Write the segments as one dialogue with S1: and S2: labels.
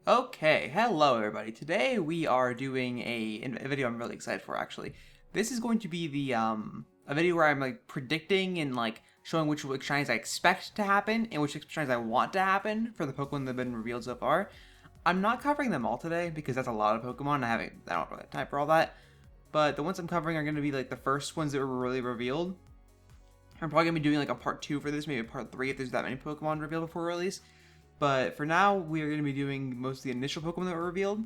S1: Okay, hello everybody. Today we are doing a video I'm really excited for actually. This is going to be the a video where I'm like predicting and like showing which shinies I expect to happen and which shinies I want to happen for the Pokemon that have been revealed so far. I'm not covering them all today because that's a lot of Pokemon. I don't really have time for all that. But the ones I'm covering are going to be like the first ones that were really revealed. I'm probably going to be doing like a part 2 for this, maybe a part 3 if there's that many Pokemon revealed before release. But for now, we are going to be doing most of the initial Pokemon that were revealed.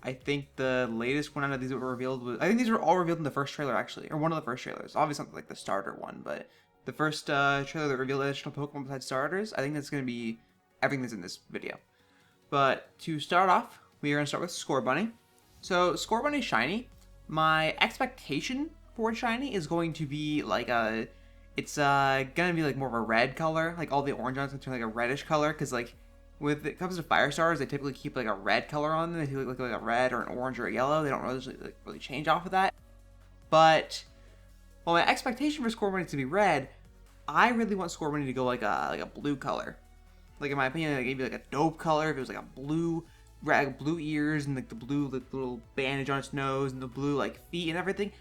S1: I think the latest one out of these that were revealed was... I think these were all revealed in the first trailer, actually. Or one of the first trailers. Obviously not like the starter one, but the first trailer that revealed additional Pokemon besides starters. I think that's going to be everything that's in this video. But to start off, we are going to start with Scorbunny. So, Scorbunny Shiny. My expectation for Shiny is going to be like a... It's gonna be like more of a red color, like all the orange on it's gonna turn like a reddish color, because like when it comes to fire stars, they typically keep like a red color on them. They look like a red or an orange or a yellow. They don't really change off of that. But while my expectation for Scorbunny to be red, I really want Scorbunny to go like a blue color. Like in my opinion, like maybe like a dope color if it was like a blue ears and like the blue like, little bandage on its nose and the blue like feet and everything.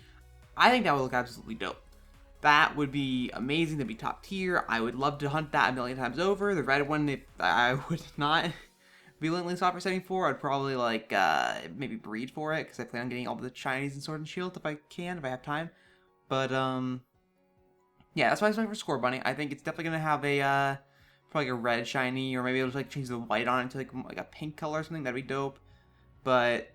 S1: I think that would look absolutely dope. That would be amazing. That'd be top tier. I would love to hunt that a million times over. The red one, if I would not be Limitless Offer setting for, I'd probably like maybe breed for it because I plan on getting all the shinies and Sword and Shield if I have time. But yeah, that's what I expect for Scorbunny. I think it's definitely gonna have a probably like a red shiny, or maybe it'll like change the white on it to like a pink color or something. That'd be dope. But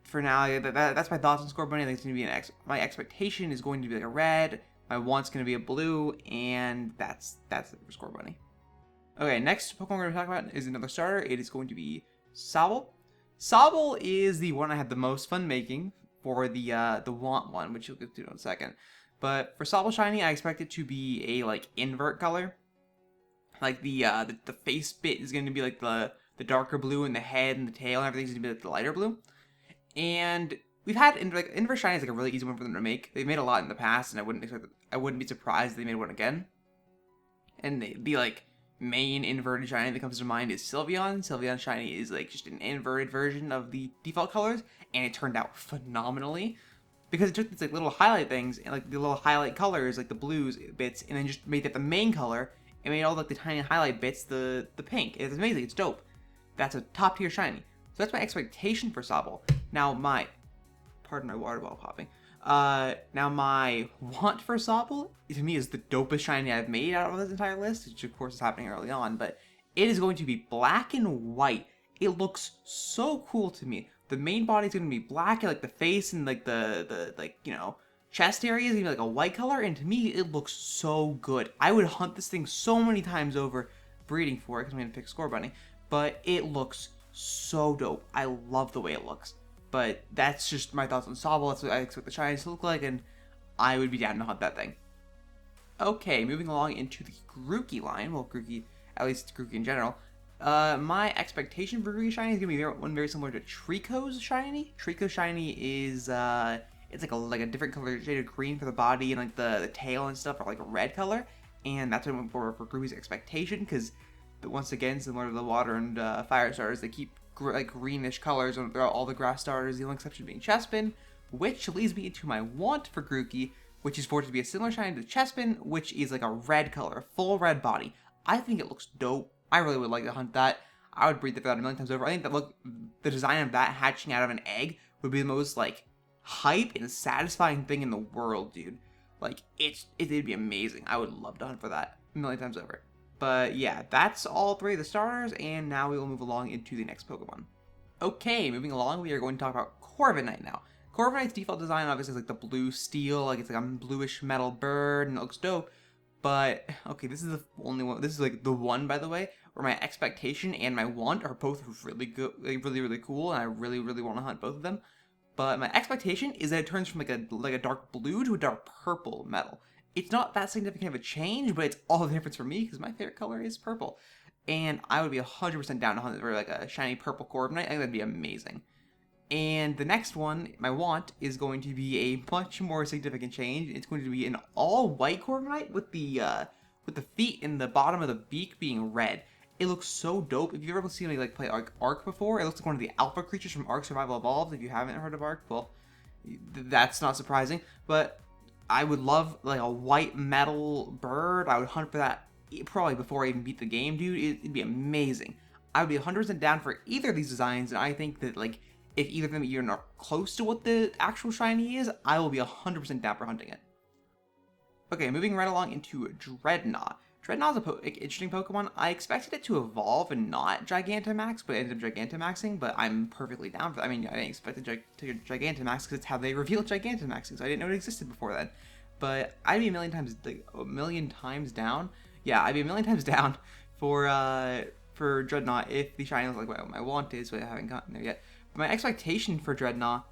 S1: for now, that's my thoughts on Scorbunny. I think it's gonna be my expectation is going to be like a red. My want's going to be a blue, and that's it for Scorbunny. Okay, next Pokemon we're going to talk about is another starter. It is going to be Sobble. Sobble is the one I had the most fun making for the want one, which you'll get to in a second. But for Sobble Shiny, I expect it to be a like invert color. Like the face bit is going to be like the darker blue, and the head and the tail and everything's going to be like the lighter blue. And we've had Inverse Shiny is like a really easy one for them to make. They've made a lot in the past, and I wouldn't be surprised if they made one again. And the like main inverted shiny that comes to mind is Sylveon. Sylveon Shiny is like just an inverted version of the default colors, and it turned out phenomenally because it took these like little highlight things and like the little highlight colors, like the blues bits, and then just made that the main color and made all like the tiny highlight bits the pink. It's amazing. It's dope. That's a top tier shiny. So that's my expectation for Sobble. Now pardon my water bottle popping. Now my want for Sobble, to me, is the dopest shiny I've made out of this entire list, which of course is happening early on, but it is going to be black and white. It looks so cool to me. The main body is going to be black, and like the face and like the chest area is going to be like a white color, and to me, it looks so good. I would hunt this thing so many times over breeding for it, because I'm going to pick Scorbunny, but it looks so dope. I love the way it looks. But that's just my thoughts on Sobble. That's what I expect the shinies to look like, and I would be down to hunt that thing. Okay, moving along into the Grookey line. Well, Grookey, at least Grookey in general. My expectation for Grookey shiny is going to be one very similar to Trico's shiny. Trico's shiny is, it's like a different color shade of green for the body, and like the tail and stuff are like a red color. And that's what I went for Grookey's expectation, because once again, similar to the water and fire starters, they keep like greenish colors throughout all the grass starters, the only exception being Chespin, which leads me into my want for Grookey, which is for it to be a similar shiny to Chespin, which is like a red color, a full red body. I think it looks dope. I really would like to hunt that. I would breed for that a million times over. I think that the design of that hatching out of an egg would be the most like hype and satisfying thing in the world, dude. Like it'd be amazing. I would love to hunt for that a million times over. But yeah, that's all three of the starters, and now we will move along into the next Pokemon. Okay, moving along, we are going to talk about Corviknight now. Corviknight's default design obviously is like the blue steel, like it's like a bluish metal bird, and it looks dope. But, okay, this is the only one, this is like the one, by the way, where my expectation and my want are both really good, like really cool, and I really want to hunt both of them. But my expectation is that it turns from like a dark blue to a dark purple metal. It's not that significant of a change, but it's all the difference for me because my favorite color is purple. And I would be 100% down to hunt for like a shiny purple Corviknight. I think that'd be amazing. And the next one, my want, is going to be a much more significant change. It's going to be an all-white Corviknight with the feet and the bottom of the beak being red. It looks so dope. If you've ever seen me like play Ark before, it looks like one of the alpha creatures from Ark Survival Evolved. If you haven't heard of Ark, well, that's not surprising. But I would love like a white metal bird. I would hunt for that probably before I even beat the game, dude. It'd be amazing. I would be 100% down for either of these designs, and I think that like if either of them are not close to what the actual shiny is, I will be 100% down for hunting it. Okay, moving right along into Drednaw. Drednaw is an interesting Pokemon. I expected it to evolve and not Gigantamax, but it ended up Gigantamaxing, but I'm perfectly down for that. I mean, I didn't expect it to Gigantamax because it's how they revealed Gigantamaxing, so I didn't know it existed before then. But I'd be a million times down. Yeah, I'd be a million times down for Drednaw if the shiny was like what my want is, but I haven't gotten there yet. But my expectation for Drednaw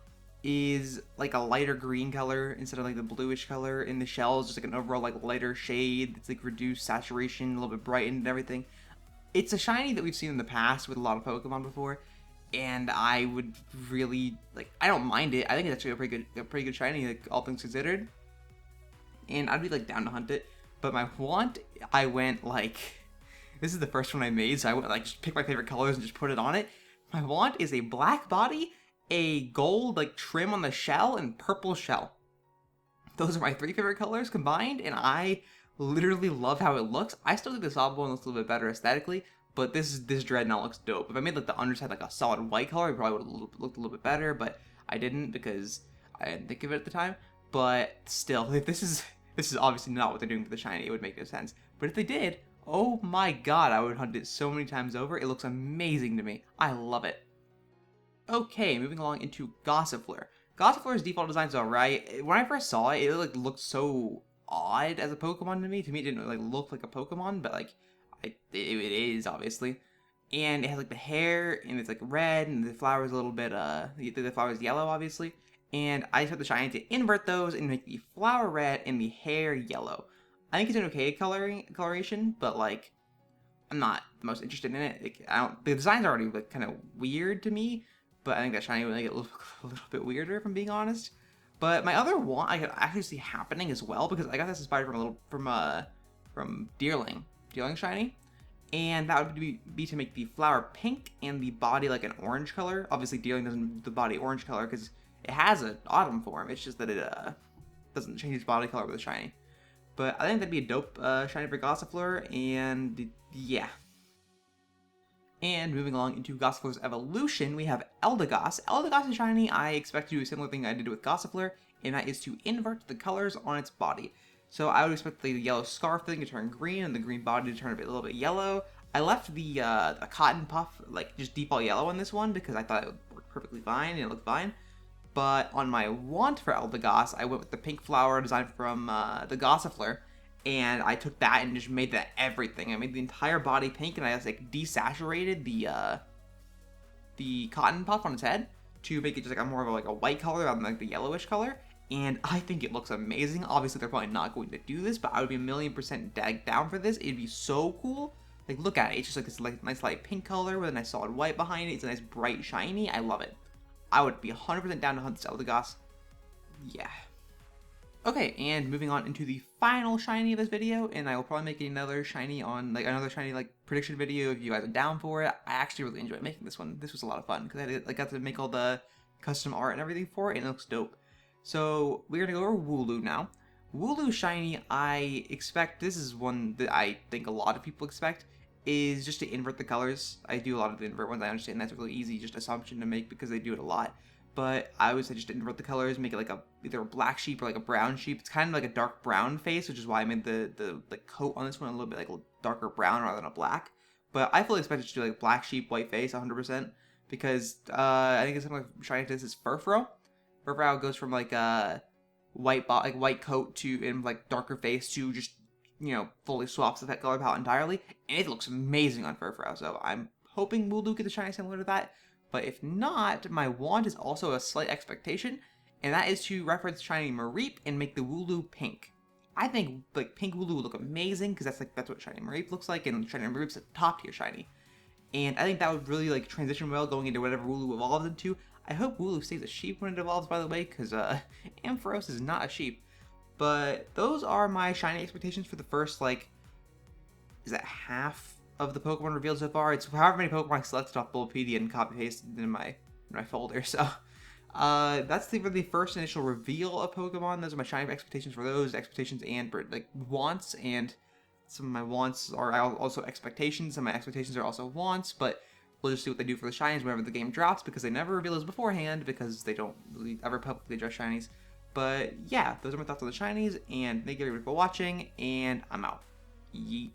S1: is like a lighter green color instead of like the bluish color in the shells, just like an overall like lighter shade. It's like reduced saturation, a little bit brightened and everything. It's a shiny that we've seen in the past with a lot of Pokemon before, and I would really like. I don't mind it. I think it's actually a pretty good shiny, like all things considered. And I'd be like down to hunt it. But my want, I went like, this is the first one I made, so I went like just pick my favorite colors and just put it on it. My want is a black body, a gold like trim on the shell, and purple shell. Those are my 3 favorite colors combined, and I literally love how it looks. I still think the Sobble one looks a little bit better aesthetically, but this Drednaw looks dope. If I made like the underside like a solid white color, it probably would have looked a little bit better, but I didn't because I didn't think of it at the time. But still, if this is obviously not what they're doing for the shiny, it would make no sense. But if they did, oh my god, I would hunt it so many times over. It looks amazing to me. I love it. Okay, moving along into Gossifleur. Gossifleur's default design's alright. When I first saw it, it like looked so odd as a Pokemon to me. To me, it didn't like look like a Pokemon, but like it is obviously. And it has like the hair, and it's like red, and the flower's a little bit the flower's yellow, obviously. And I just have the shiny to invert those and make the flower red and the hair yellow. I think it's an okay coloration, but like I'm not the most interested in it. Like, the design's already like kind of weird to me. But I think that shiny would make it look a little bit weirder, if I'm being honest. But my other want I could actually see happening as well, because I got this inspired from Deerling shiny, and that would be to make the flower pink and the body like an orange color. Obviously, Deerling doesn't do the body orange color because it has an autumn form. It's just that it doesn't change its body color with a shiny. But I think that'd be a dope shiny for Gossifleur, and yeah. And moving along into Gossifleur's evolution, we have Eldegoss. Eldegoss is shiny. I expect to do a similar thing I did with Gossifleur, and that is to invert the colors on its body. So I would expect the yellow scarf thing to turn green, and the green body to turn a little bit yellow. I left the cotton puff like just default yellow on this one because I thought it would work perfectly fine and it looked fine. But on my want for Eldegoss, I went with the pink flower design from the Gossifleur. And I took that and just made that everything. I made the entire body pink, and I just like desaturated the cotton puff on its head to make it just like a more of a white color rather than like the yellowish color. And I think it looks amazing. Obviously, they're probably not going to do this, but I would be 1,000,000% down for this. It'd be so cool. Like, look at it. It's just like this like nice light pink color with a nice solid white behind it. It's a nice bright shiny. I love it. I would be 100% down to hunt this Eldegoss. Yeah. Okay, and moving on into the final shiny of this video, and I will probably make another shiny prediction video if you guys are down for it. I actually really enjoyed making this one. This was a lot of fun because I got to make all the custom art and everything for it, and it looks dope. So we're gonna go over Wooloo now. Wooloo shiny, I expect, this is one that I think a lot of people expect, is just to invert the colors. I do a lot of the invert ones. I understand that's a really easy just assumption to make because they do it a lot. But I would say just invert the colors, make it like either a black sheep or like a brown sheep. It's kind of like a dark brown face, which is why I made the coat on this one a little bit like a darker brown rather than a black. But I fully expect it to do like black sheep, white face, 100%, because I think it's something like shiny this is Furfrou. Furfrou goes from like a white coat to in like darker face to just fully swaps the color palette entirely, and it looks amazing on Furfrou. So I'm hoping Wooloo gets a shiny similar to that. But if not, my want is also a slight expectation, and that is to reference shiny Mareep and make the Wooloo pink. I think like pink Wooloo would look amazing because that's what shiny Mareep looks like, and shiny Mareep's a top tier shiny. And I think that would really like transition well going into whatever Wooloo evolves into. I hope Wooloo stays a sheep when it evolves, by the way, because Ampharos is not a sheep. But those are my shiny expectations for the first is that half of the Pokemon revealed so far. It's however many Pokemon I selected off Bulbapedia and copy pasted in my folder. So that's for the first initial reveal of Pokemon. Those are my shiny expectations for those expectations and like wants, and some of my wants are also expectations. Some of my expectations are also wants, but we'll just see what they do for the shinies whenever the game drops, because they never reveal those beforehand because they don't really ever publicly address shinies. But yeah, those are my thoughts on the shinies, and thank you everybody for watching, and I'm out. Yeet.